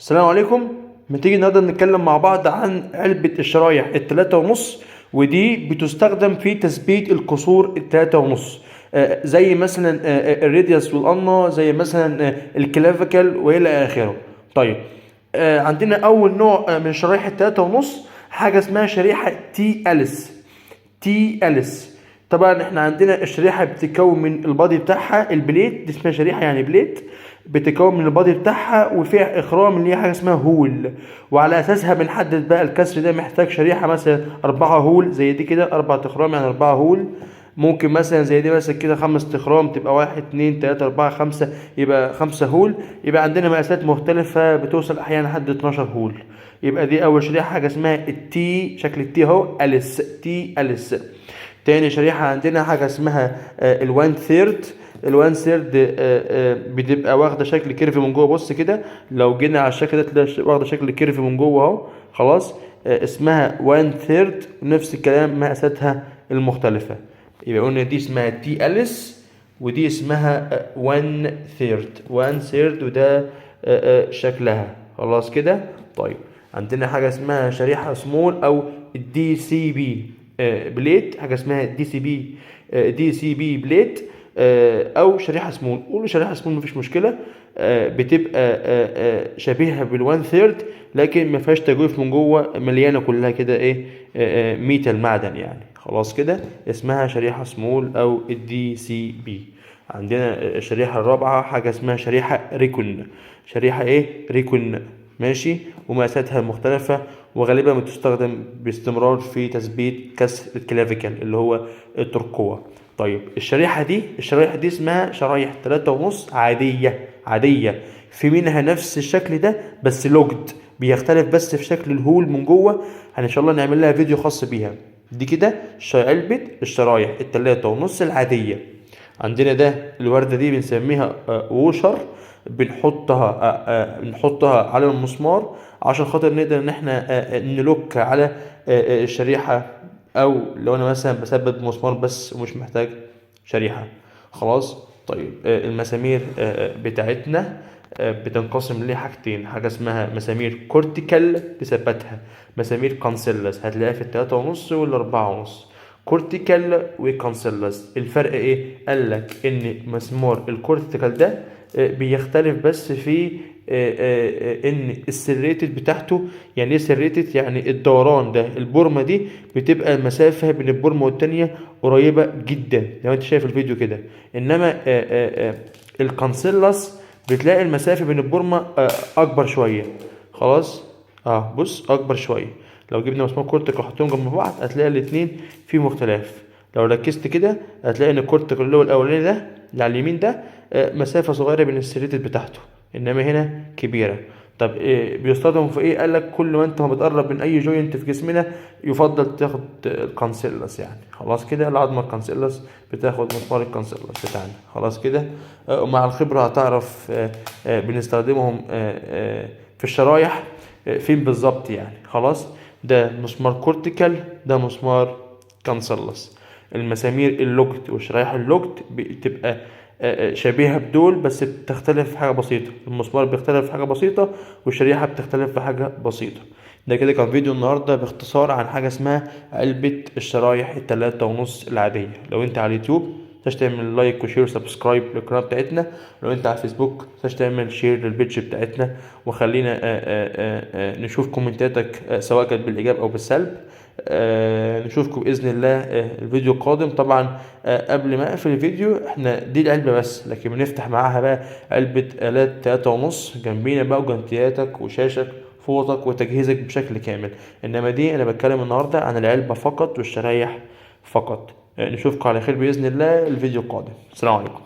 السلام عليكم. ما تيجي النهارده نتكلم مع بعض عن علبة الشرايح التلاتة ونص، ودي بتستخدم في تثبيت الكسور التلاتة ونص. زي مثلا الراديوس والقلنا، زي مثلا الكلافيكال والى اخره. طيب، عندنا اول نوع من شرايح التلاتة ونص حاجة اسمها شريحة تي اليس. طبعا احنا عندنا الشريحه بتتكون من البادي بتاعها، البليت دي اسمها شريحه يعني بليت، بتتكون من البادي بتاعها وفيها اخرام اللي هي حاجه اسمها هول، وعلى اساسها بنحدد بقى الكسر ده محتاج شريحه مثلا 4 هول زي دي كده، 4 اخرام يعني 4 هول. ممكن مثلا زي دي مثلا كده 5 اخرام تبقى 1 2 3 4 5، يبقى 5 هول. يبقى عندنا مقاسات مختلفه بتوصل احيانا لحد 12 هول. يبقى دي اول شريحه حاجه اسمها التي، شكل التي اهو، تي اليس. تاني شريحة عندنا حاجة اسمها الوان ثيرد. الوان ثيرد بتبقى واخدة شكل كيرف من جوه. بص كده، لو جينا على الشكل ده تلاقي واخدة شكل كيرف من جوه اهو. خلاص، اسمها وان ثيرد، ونفس الكلام مقاساتها المختلفة. يبقى قلنا دي اسمها تي اليس، ودي اسمها وان ثيرد وده شكلها. خلاص كده. طيب، عندنا حاجة اسمها شريحة سمول او الدي سي بي بليت، حاجه اسمها دي سي بي بليت، او شريحه سمول. قولوا شريحه سمول مفيش مشكله. بتبقى شبيهه بالوان ثيرد، لكن ما فيهاش تجويف من جوه، مليانه كلها كده ايه، ميتال، معدن يعني. خلاص كده، اسمها شريحه سمول او الدي سي بي. عندنا الشريحه الرابعه حاجه اسمها شريحه ريكون. شريحه ايه؟ ريكون. ماشي، ومقاساتها مختلفة، وغالبا بتستخدم باستمرار في تثبيت كسر الكلافيكال اللي هو الترقوة. طيب، الشرايح دي اسمها شرايح 3.5 عادية. في منها نفس الشكل ده بس لوجد، بيختلف بس في شكل الهول من جوه. ان شاء الله نعمل لها فيديو خاص بيها. دي كده علبة الشرايح ال3.5 العادية. عندنا ده الوردة دي بنسميها ووشر. بنحطها على المسمار عشان خاطر نقدر ان احنا نلوك على الشريحة، او لو انا مثلا بثبت مسمار بس ومش محتاج شريحة. خلاص. طيب، المسامير بتاعتنا بتنقسم لحاجتين، حاجة اسمها مسامير كورتيكال تثبتها، مسامير كانسيلس هتلاقيها في 3.5 وال4.5. كورتيكال وكانسيلس، الفرق ايه؟ قالك ان مسمار الكورتيكال ده بيختلف بس في ان السريتد بتاعته. يعني ايه سريتد؟ يعني الدوران ده، البورمه دي بتبقى المسافه بين البورمه والتانيه قريبه جدا لو انت شايف الفيديو كده. انما الكانسيلس بتلاقي المسافه بين البورمه اكبر شويه. خلاص. بص، اكبر شويه. لو جبنا مسمار كورتيكال وحطيهم جنب بعض هتلاقي الاتنين فيهم اختلاف. لو ركزت كده هتلاقي ان الكورتيكال اللي هو الاولاني ده اللي على اليمين ده مسافة صغيرة بين السريتد بتاعته، انما هنا كبيرة. طب بيستخدم في ايه؟ قالك كل ما انت بتقرب من اي جوينت في جسمنا يفضل تاخد الكانسيلس. يعني خلاص كده، العظمة الكانسيلس بتاخد مسمار الكانسيلس بتاعنا. خلاص كده. ومع الخبرة هتعرف بنستخدمهم في الشرايح فين بالظبط يعني. خلاص، ده مسمار كورتيكال، ده مسمار كانسيلس. المسامير اللوجت والشرايح اللوجت بتبقى شبيهة بدول، بس بتختلف في حاجة بسيطة. المسمار بيختلف في حاجة بسيطة، والشريحة بتختلف في حاجة بسيطة. ده كده كان فيديو النهاردة باختصار عن حاجة اسمها علبة الشرايح ال3.5 العادية. لو انت على اليوتيوب متنساش تعمل لايك وشير وسبسكرايب للقناة بتاعتنا. لو انت على الفيسبوك متنساش تعمل شير للبيدج بتاعتنا، وخلينا نشوف كومنتاتك سواء كانت بالإيجاب أو بالسلب. نشوفكم بإذن الله الفيديو القادم. طبعا قبل ما اقفل الفيديو، احنا دي العلبة بس، لكن بنفتح معاها بقى علبة آلات 3.5 جنبينا بقى، وجنتياتك وشاشك فوطك وتجهيزك بشكل كامل. انما دي انا بتكلم النهاردة عن العلبة فقط والشرايح فقط. نشوفكم على خير بإذن الله الفيديو القادم. السلام عليكم.